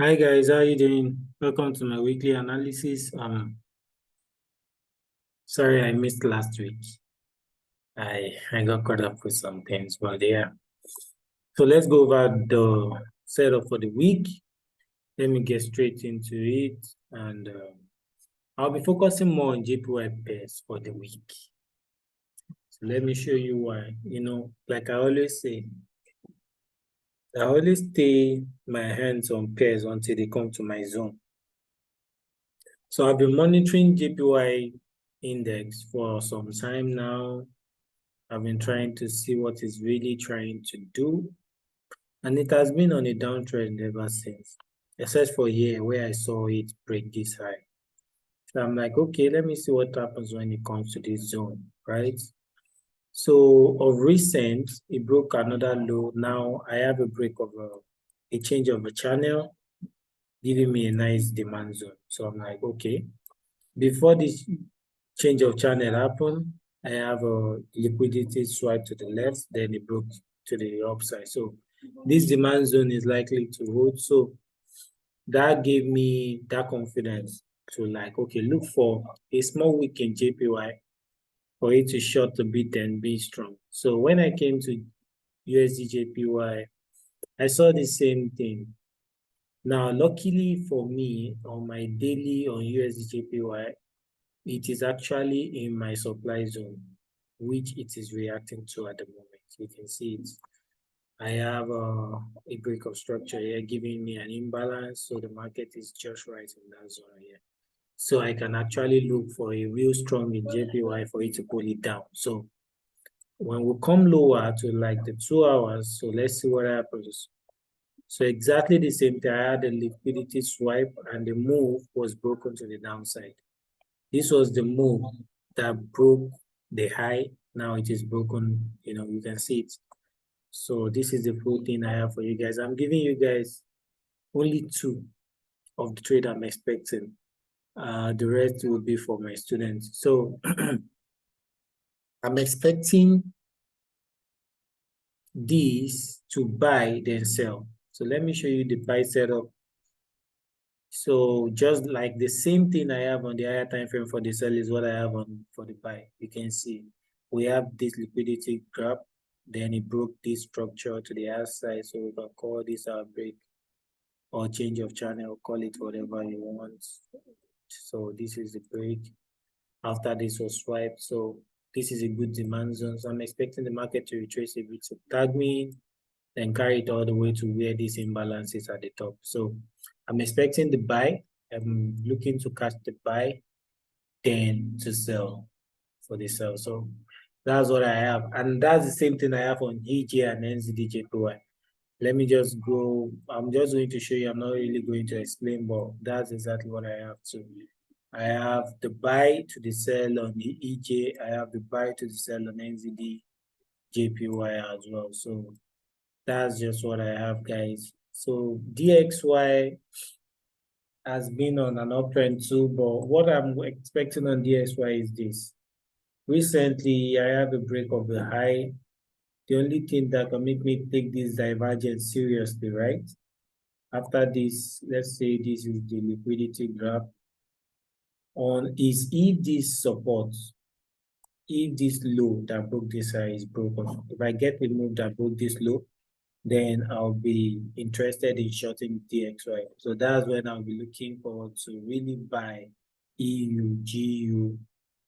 Hi guys, how you doing? Welcome to my weekly analysis. Sorry I missed last week. I got caught up with some things, but yeah. So let's go over the setup for the week. Let me get straight into it, and I'll be focusing more on JPY pairs for the week. So let me show you why. Like I always say, I always stay my hands on pairs until they come to my zone. So I've been monitoring JPY index for some time now. I've been trying to see what it's really trying to do. And it has been on a downtrend ever since, except for here where I saw it break this high. So I'm like, okay, let me see what happens when it comes to this zone, right? So of recent, it broke another low. Now I have a break of a change of a channel, giving me a nice demand zone. So I'm like, okay, before this change of channel happened, I have a liquidity swipe to the left, then it broke to the upside. So this demand zone is likely to hold. So that gave me that confidence to like, okay, look for a small wick in JPY for it to short a bit and be strong. So when I came to USD JPY, I saw the same thing. Now, luckily for me, on my daily on USD JPY, it is actually in my supply zone, which it is reacting to at the moment. You can see it. I have a break of structure here giving me an imbalance, so the market is just right in that zone here. So I can actually look for a real strong in JPY for it to pull it down. So when we come lower to like the 2 hours, so let's see what happens. So exactly the same thing, I had a liquidity swipe and the move was broken to the downside. This was the move that broke the high. Now it is broken, you can see it. So this is the full thing I have for you guys. I'm giving you guys only 2 of the trade I'm expecting. The rest will be for my students. So I'm expecting these to buy then sell. So let me show you the buy setup. So just like the same thing I have on the higher time frame for the sell is what I have on for the buy. You can see we have this liquidity gap, then it broke this structure to the outside. So we can call this our break or change of channel, call it whatever you want. So this is the break. After this was swiped. So this is a good demand zone. So I'm expecting the market to retrace a bit. So tag me, then carry it all the way to where this imbalance is at the top. So I'm expecting the buy. I'm looking to catch the buy, then to sell for the sell. So that's what I have. And that's the same thing I have on EJ and NZDJPY. Let me just go. I'm just going to show you. I'm not really going to explain, but that's exactly what I have too. I have the buy to the sell on the EJ. I have the buy to the sell on NZD JPY as well. So that's just what I have, guys. So DXY has been on an uptrend too, but what I'm expecting on DXY is this. Recently, I have a break of the high. The only thing that can make me take this divergence seriously, right? After this, let's say this is the liquidity graph on is if this supports, if this low that broke this high is broken, if I get the move that broke this low, then I'll be interested in shorting DXY. So that's when I'll be looking forward to really buy EU, GU,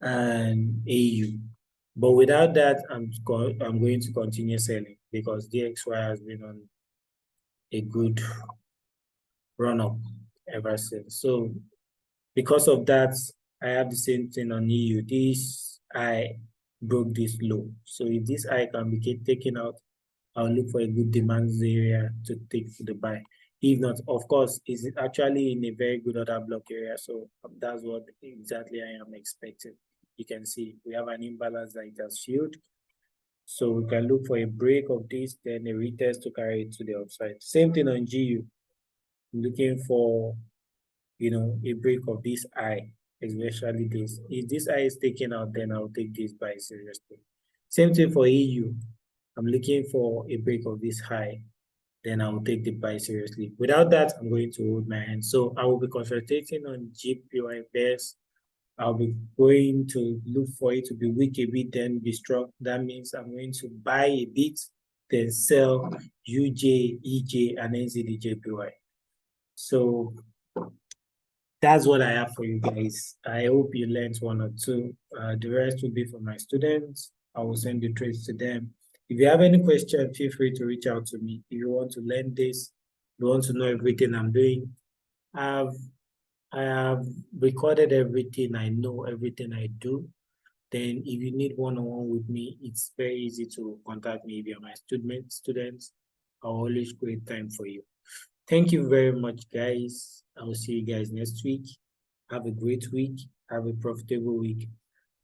and AU. But without that, I'm going to continue selling because DXY has been on a good run up ever since. So because of that, I have the same thing on EU. This I broke this low. So if this I can be taken out, I'll look for a good demand area to take to the buy. If not, of course, it's actually in a very good order block area. So that's what exactly I am expecting. You can see we have an imbalance that it has filled. So we can look for a break of this, then a retest to carry it to the upside. Same thing on GU. Looking for, a break of this eye, especially this. If this eye is taken out, then I'll take this buy seriously. Same thing for EU. I'm looking for a break of this high, then I will take the buy seriously. Without that, I'm going to hold my hand. So I will be concentrating on JPY pairs. I'll be going to look for it to be weak a bit, then be strong. That means I'm going to buy a bit, then sell UJ, EJ, and NZD So that's what I have for you guys. I hope you learned one or two. The rest will be for my students. I will send the trades to them. If you have any question, feel free to reach out to me. If you want to learn this, you want to know everything I'm doing, I have recorded everything I know, everything I do. Then if you need one-on-one with me, it's very easy to contact me if you're my students. I'll always create time for you. Thank you very much, guys. I will see you guys next week. Have a great week. Have a profitable week.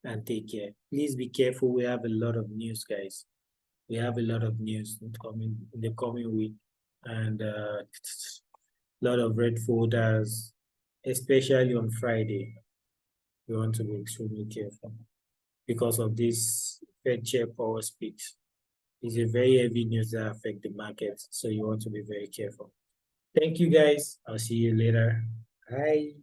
And take care. Please be careful. We have a lot of news, guys. We have a lot of news coming in the coming week. And a lot of red folders, especially on Friday. We want to be extremely careful because of this Fed Chair power speaks. It's a very heavy news that affect the market. So you want to be very careful. Thank you, guys. I'll see you later. Bye.